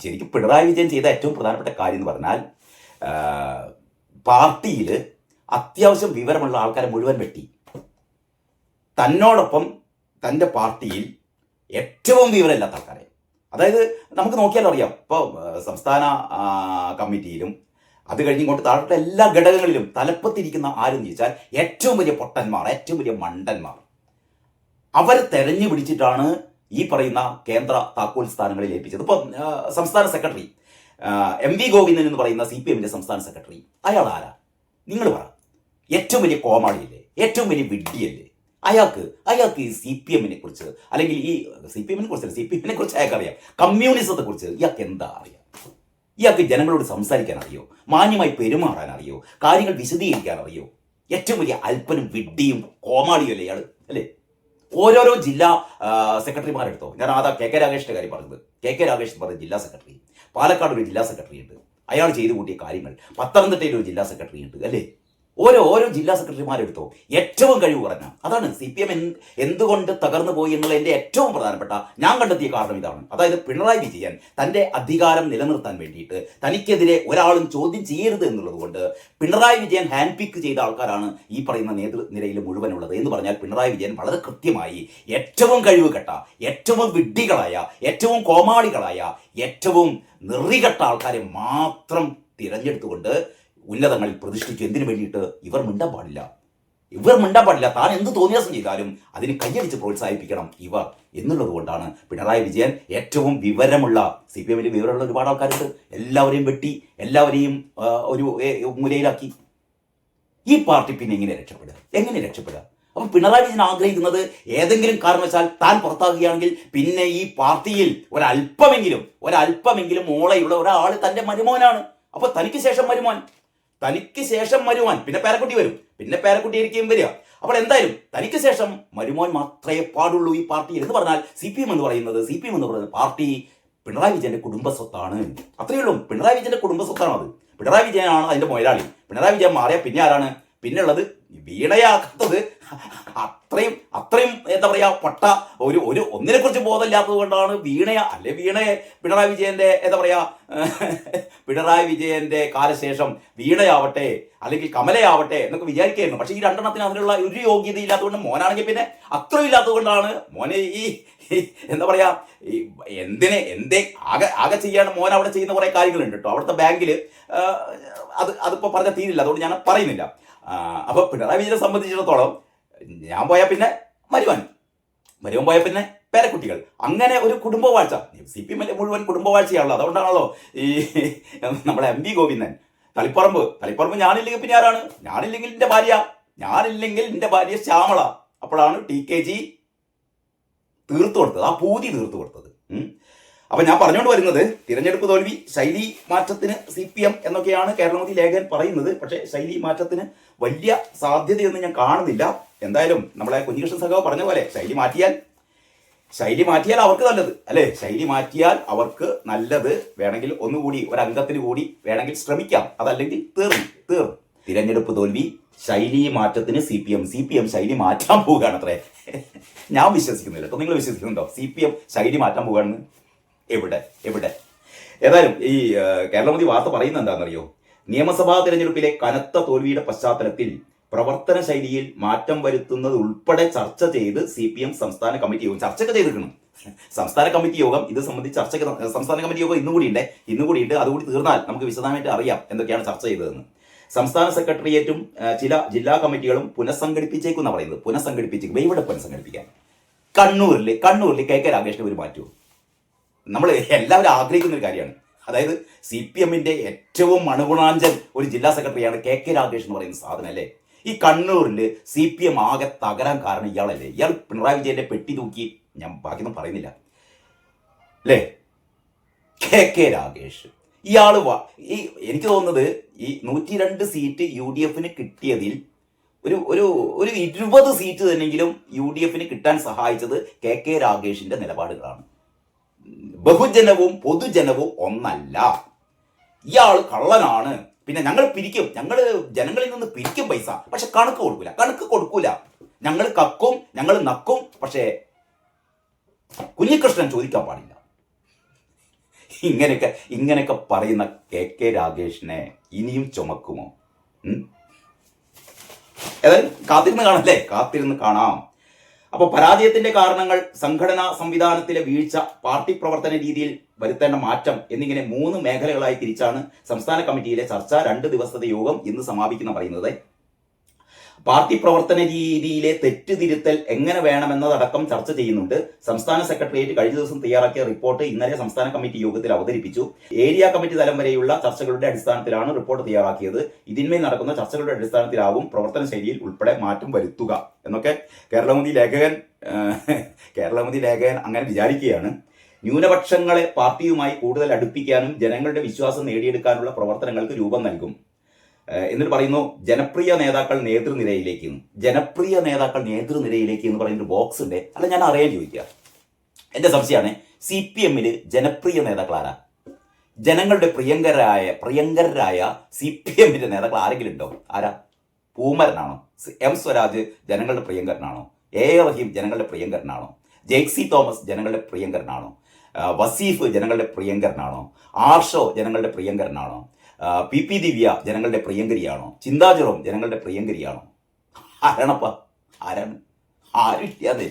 ശരിക്കും പിണറായി വിജയൻ ചെയ്ത ഏറ്റവും പ്രധാനപ്പെട്ട കാര്യം എന്ന് പറഞ്ഞാൽ പാർട്ടിയിൽ അത്യാവശ്യം വിവരമുള്ള ആൾക്കാരെ മുഴുവൻ വെട്ടി. തന്നോടൊപ്പം തൻ്റെ പാർട്ടിയിൽ ഏറ്റവും വിവരമില്ലാത്ത ആൾക്കാരെ, അതായത് നമുക്ക് നോക്കിയാലും അറിയാം, ഇപ്പോൾ സംസ്ഥാന കമ്മിറ്റിയിലും അത് കഴിഞ്ഞിങ്ങോട്ട് താഴത്തെ എല്ലാ ഘടകങ്ങളിലും തലപ്പത്തിരിക്കുന്ന ആരെന്ന് ചോദിച്ചാൽ ഏറ്റവും വലിയ പൊട്ടന്മാർ, ഏറ്റവും വലിയ മണ്ടന്മാർ, അവർ തെരഞ്ഞു പിടിച്ചിട്ടാണ് ഈ പറയുന്ന കേന്ദ്ര താക്കോൽ സ്ഥാനങ്ങളിൽ ഏൽപ്പിച്ചത്. ഇപ്പോൾ സംസ്ഥാന സെക്രട്ടറി MV ഗോവിന്ദൻ എന്ന് പറയുന്ന CPMന്റെ സംസ്ഥാന സെക്രട്ടറി, അയാൾ ആരാ? നിങ്ങൾ പറ. ഏറ്റവും വലിയ കോമാളിയല്ലേ, ഏറ്റവും വലിയ വിഡ്ഢിയല്ലേ? അയാൾക്ക് ഈ CPMനെ കുറിച്ച്, അല്ലെങ്കിൽ ഈ CPMനെ കുറിച്ച് അയാൾക്ക് അറിയാം. കമ്മ്യൂണിസത്തെ കുറിച്ച് ഇയാൾക്ക് എന്താ അറിയാം? ഇയാൾക്ക് ജനങ്ങളോട് സംസാരിക്കാൻ അറിയോ? മാന്യമായി പെരുമാറാൻ അറിയോ? കാര്യങ്ങൾ വിശദീകരിക്കാൻ അറിയോ? ഏറ്റവും വലിയ അല്പനും വിഡ്ഢിയും കോമാളിയും അല്ലേ ഇയാൾ, അല്ലേ? ഓരോരോ ജില്ലാ സെക്രട്ടറിമാരെടുത്തോ. ഞാൻ ആദ്യം KK രാഗേഷിന്റെ കാര്യം പറഞ്ഞത്. KK രാഗേഷ് പറഞ്ഞ ജില്ലാ സെക്രട്ടറി, പാലക്കാട് ഒരു ജില്ലാ സെക്രട്ടറി ഉണ്ട്, അയാൾ ചെയ്തു കൂട്ടിയ കാര്യങ്ങൾ. പത്തനംതിട്ടയിൽ ഒരു ജില്ലാ സെക്രട്ടറി ഉണ്ട്, അല്ലേ? ഓരോ ജില്ലാ സെക്രട്ടറിമാരെടുത്തോ ഏറ്റവും കഴിവ് കുറഞ്ഞ. അതാണ് CPM എന്തുകൊണ്ട് തകർന്നു പോയി എന്നുള്ളതിൻ്റെ ഏറ്റവും പ്രധാനപ്പെട്ട ഞാൻ കണ്ടെത്തിയ കാരണം ഇതാണ്. അതായത് പിണറായി വിജയൻ തൻ്റെ അധികാരം നിലനിർത്താൻ വേണ്ടിയിട്ട് തനിക്കെതിരെ ഒരാളും ചോദ്യം ചെയ്യരുത് എന്നുള്ളത് കൊണ്ട് പിണറായി വിജയൻ ഹാൻഡ് പിക്ക് ചെയ്ത ആൾക്കാരാണ് ഈ പറയുന്ന നേതൃനിരയിൽ മുഴുവനുള്ളത്. എന്ന് പറഞ്ഞാൽ പിണറായി വിജയൻ വളരെ കൃത്യമായി ഏറ്റവും കഴിവ് കെട്ട, ഏറ്റവും വിഡ്ഢികളായ, ഏറ്റവും കോമാളികളായ, ഏറ്റവും നെറികെട്ട ആൾക്കാരെ മാത്രം തിരഞ്ഞെടുത്തുകൊണ്ട് ഉന്നതങ്ങളിൽ പ്രതിഷ്ഠിച്ചു. എന്തിനു വേണ്ടിയിട്ട്? ഇവർ മിണ്ടാൻ പാടില്ല. താൻ എന്ത് തോന്നിയാസം ചെയ്താലും അതിന് കയ്യടിച്ച് പ്രോത്സാഹിപ്പിക്കണം ഇവർ എന്നുള്ളത് കൊണ്ടാണ് പിണറായി വിജയൻ ഏറ്റവും വിവരമുള്ള, CPMൽ വിവരമുള്ള ഒരുപാട് ആൾക്കാരുണ്ട്, എല്ലാവരെയും വെട്ടി, എല്ലാവരെയും ഒരു മൂലയിലാക്കി. ഈ പാർട്ടി പിന്നെ എങ്ങനെ രക്ഷപ്പെടുക? അപ്പം പിണറായി വിജയൻ ആഗ്രഹിക്കുന്നത് ഏതെങ്കിലും കാരണവശാൽ താൻ പുറത്താകുകയാണെങ്കിൽ പിന്നെ ഈ പാർട്ടിയിൽ ഒരല്പമെങ്കിലും മോളയുള്ള ഒരാൾ തൻ്റെ മരുമോനാണ്. അപ്പോൾ തനിക്ക് ശേഷം മരുമോൻ, പിന്നെ പേരക്കുട്ടി വരും, പിന്നെ പേരക്കുട്ടിയായിരിക്കും വരിക. അപ്പോൾ എന്തായാലും തനിക്ക് ശേഷം മരുമോൻ മാത്രമേ പാടുള്ളൂ ഈ പാർട്ടിയിൽ എന്ന് പറഞ്ഞാൽ CPM എന്ന് പറയുന്നത് പാർട്ടി പിണറായി വിജയന്റെ കുടുംബസ്വത്താണ്. അത്രയേ ഉള്ളൂ. പിണറായി വിജയന്റെ കുടുംബസ്വത്താണ് അത്. പിണറായി വിജയനാണ് അതിന്റെ മുതലാളി. പിണറായി വിജയൻ മാറിയ പിന്നെ ആരാണ്? പിന്നുള്ളത് വീണയാക്കാത്തത് അത്രയും എന്താ പറയാ, പൊട്ട ഒന്നിനെ കുറിച്ച് ബോധമില്ലാത്തത് കൊണ്ടാണ് വീണയെ പിണറായി വിജയന്റെ എന്താ പറയാ പിണറായി വിജയന്റെ കാലശേഷം വീണയാവട്ടെ അല്ലെങ്കിൽ കമലയാവട്ടെ എന്നൊക്കെ വിചാരിക്കുകയായിരുന്നു. പക്ഷെ ഈ രണ്ടെണ്ണത്തിന് അതിനുള്ള ഒരു യോഗ്യത ഇല്ലാത്തതുകൊണ്ട്, മോനാണെങ്കിൽ പിന്നെ അത്രയും ഇല്ലാത്തത് കൊണ്ടാണ് മോനെ ഈ എന്താ പറയാ ആകെ ചെയ്യാണ് മോൻ അവിടെ ചെയ്യുന്ന കുറെ കാര്യങ്ങളുണ്ട് കേട്ടോ. അവിടുത്തെ ബാങ്കിൽ അതിപ്പോ പറഞ്ഞ തീരില്ല, അതുകൊണ്ട് ഞാൻ പറയുന്നില്ല. അപ്പൊ പിണറായി വിജയനെ സംബന്ധിച്ചിടത്തോളം ഞാൻ പോയാൽ പിന്നെ മരുവൻ പോയാൽ പിന്നെ പേരക്കുട്ടികൾ, അങ്ങനെ ഒരു കുടുംബവാഴ്ച. CPM മുഴുവൻ കുടുംബവാഴ്ചയാണല്ലോ. അതുകൊണ്ടാണല്ലോ ഈ നമ്മളെ MV ഗോവിന്ദൻ തളിപ്പറമ്പ് ഞാനില്ലെങ്കിൽ പിന്നെ ആരാണ്? ഞാനില്ലെങ്കിൽ എൻ്റെ ഭാര്യ ശ്യാമള. അപ്പോഴാണ് TKG തീർത്തു കൊടുത്തത്, ആ പൂതി തീർത്തു കൊടുത്തത്. അപ്പൊ ഞാൻ പറഞ്ഞുകൊണ്ട് വരുന്നത്, തിരഞ്ഞെടുപ്പ് തോൽവി, ശൈലി മാറ്റത്തിന് CPM എന്നൊക്കെയാണ് കേരളമതി ലേഖകൻ പറയുന്നത്. പക്ഷേ ശൈലി മാറ്റത്തിന് വലിയ സാധ്യതയൊന്നും ഞാൻ കാണുന്നില്ല. എന്തായാലും നമ്മളെ കുഞ്ഞികൃഷ്ണൻ സഖാവ് പറഞ്ഞ പോലെ ശൈലി മാറ്റിയാൽ അവർക്ക് നല്ലത്, അല്ലേ? ശൈലി മാറ്റിയാൽ അവർക്ക് നല്ലത്. വേണമെങ്കിൽ ഒന്നുകൂടി ഒരംഗത്തിന് കൂടി വേണമെങ്കിൽ ശ്രമിക്കാം. അതല്ലെങ്കിൽ തീർന്നു. തിരഞ്ഞെടുപ്പ് തോൽവി, ശൈലി മാറ്റത്തിന് CPM ശൈലി മാറ്റാൻ പോവുകയാണ് അത്രേ. ഞാൻ വിശ്വസിക്കുന്നില്ല കേട്ടോ. നിങ്ങൾ വിശ്വസിക്കുന്നുണ്ടോ CPM ശൈലി മാറ്റാൻ പോവുകയാണെന്ന്? എവിടെ? ഏതായാലും ഈ കേരളമതി വാർത്ത പറയുന്നത് എന്താണെന്നറിയോ? നിയമസഭാ തിരഞ്ഞെടുപ്പിലെ കനത്ത തോൽവിയുടെ പശ്ചാത്തലത്തിൽ പ്രവർത്തന ശൈലിയിൽ മാറ്റം വരുത്തുന്നത് ഉൾപ്പെടെ ചർച്ച ചെയ്ത് CPM സംസ്ഥാന കമ്മിറ്റി യോഗം ചർച്ചയൊക്കെ ചെയ്തിരിക്കണം. സംസ്ഥാന കമ്മിറ്റി യോഗം ഇത് സംബന്ധിച്ച് സംസ്ഥാന കമ്മിറ്റി യോഗം ഇന്നുകൂടിയുണ്ട്. അതുകൂടി തീർന്നാൽ നമുക്ക് വിശദമായിട്ട് അറിയാം എന്തൊക്കെയാണ് ചർച്ച ചെയ്തതെന്ന്. സംസ്ഥാന സെക്രട്ടേറിയറ്റും ചില ജില്ലാ കമ്മിറ്റികളും പുനഃസംഘടിപ്പിച്ചേക്കുന്ന പറയുന്നത്. ഇവിടെ പുനഃസംഘടിപ്പിക്കാൻ കണ്ണൂരിൽ KK രാഗേഷിന് ഒരു മാറ്റവും നമ്മൾ എല്ലാവരും ആഗ്രഹിക്കുന്ന ഒരു കാര്യമാണ്. അതായത് CPMന്റെ ഏറ്റവും മണുകുണാഞ്ചൻ ഒരു ജില്ലാ സെക്രട്ടറിയാണ് KK രാഗേഷ് എന്ന് പറയുന്ന സാധനം, അല്ലേ? ഈ കണ്ണൂരിൽ CPM ആകെ തകരാൻ കാരണം ഇയാളല്ലേ? ഇയാൾ പിണറായി വിജയന്റെ പെട്ടി തൂക്കി, ഞാൻ ബാക്കിയൊന്നും പറയുന്നില്ല, അല്ലേ? KK രാഗേഷ് എനിക്ക് തോന്നുന്നത് ഈ 102 സീറ്റ് UDFന് കിട്ടിയതിൽ ഒരു 20 സീറ്റ് തന്നെങ്കിലും UDFന് കിട്ടാൻ സഹായിച്ചത് KK രാഗേഷിന്റെ നിലപാടുകളാണ്. ബഹുജനവും പൊതുജനവും ഒന്നല്ല. ഇയാൾ കള്ളനാണ്. പിന്നെ ഞങ്ങൾ ജനങ്ങളിൽ നിന്ന് പിരിക്കും പൈസ, പക്ഷെ കണക്ക് കൊടുക്കൂല. ഞങ്ങൾ കക്കും, ഞങ്ങൾ നക്കും, പക്ഷേ കുഞ്ഞികൃഷ്ണൻ ചോദിക്കാൻ പാടില്ല. ഇങ്ങനെയൊക്കെ പറയുന്ന കെ രാഗേഷിനെ ഇനിയും ചുമക്കുമോ? ഏതായാലും കാത്തിരുന്ന് കാണാം. അപ്പോൾ പരാജയത്തിന്റെ കാരണങ്ങൾ, സംഘടനാ സംവിധാനത്തിലെ വീഴ്ച, പാർട്ടി പ്രവർത്തന രീതിയിൽ വരുത്തേണ്ട മാറ്റം എന്നിങ്ങനെ 3 മേഖലകളായി തിരിച്ചാണ് സംസ്ഥാന കമ്മിറ്റിയിലെ ചർച്ച. 2 ദിവസത്തെ യോഗം ഇന്ന് സമാപിക്കുന്ന പറയുന്നത്. പാർട്ടി പ്രവർത്തന രീതിയിലെ തെറ്റുതിരുത്തൽ എങ്ങനെ വേണമെന്നതടക്കം ചർച്ച ചെയ്യുന്നുണ്ട്. സംസ്ഥാന സെക്രട്ടേറിയറ്റ് കഴിഞ്ഞ ദിവസം തയ്യാറാക്കിയ റിപ്പോർട്ട് ഇന്നലെ സംസ്ഥാന കമ്മിറ്റി യോഗത്തിൽ അവതരിപ്പിച്ചു. ഏരിയ കമ്മിറ്റി തലം വരെയുള്ള ചർച്ചകളുടെ അടിസ്ഥാനത്തിലാണ് റിപ്പോർട്ട് തയ്യാറാക്കിയത്. ഇതിന്മേൽ നടക്കുന്ന ചർച്ചകളുടെ അടിസ്ഥാനത്തിലാവും പ്രവർത്തന ശൈലിയിൽ ഉൾപ്പെടെ മാറ്റം വരുത്തുക എന്നൊക്കെ കേരളമുതി ലേഖകൻ അങ്ങനെ വിചാരിക്കുകയാണ്. ന്യൂനപക്ഷങ്ങളെ പാർട്ടിയുമായി കൂടുതൽ അടുപ്പിക്കാനും ജനങ്ങളുടെ വിശ്വാസം നേടിയെടുക്കാനുള്ള പ്രവർത്തനങ്ങൾക്ക് രൂപം നൽകും എന്നിട്ട് പറയുന്നു. ജനപ്രിയ നേതാക്കൾ നേതൃനിരയിലേക്ക് എന്ന് പറയുന്നൊരു ബോക്സ് ഉണ്ട്. അല്ല, ഞാൻ അറിയാൻ ചോദിക്കുക, എൻ്റെ സംശയമാണ്, CPM-ൽ ജനപ്രിയ നേതാക്കൾ ആരാ? ജനങ്ങളുടെ പ്രിയങ്കരായ CPM-ന്റെ നേതാക്കൾ ആരെങ്കിലും ഉണ്ടോ? ആരാ? പൂമരനാണോ? M സ്വരാജ് ജനങ്ങളുടെ പ്രിയങ്കരനാണോ? A റഹീം ജനങ്ങളുടെ പ്രിയങ്കരനാണോ? ജെയ്സി തോമസ് ജനങ്ങളുടെ പ്രിയങ്കരനാണോ? വസീഫ് ജനങ്ങളുടെ പ്രിയങ്കരനാണോ? ആർഷോ ജനങ്ങളുടെ പ്രിയങ്കരനാണോ? PP ദിവ്യ ജനങ്ങളുടെ പ്രിയങ്കരിയാണോ? ചിന്താ ജെറോം ജനങ്ങളുടെ പ്രിയങ്കരിയാണോ? ആരാണ്? ആരും ഇല്ലാതെ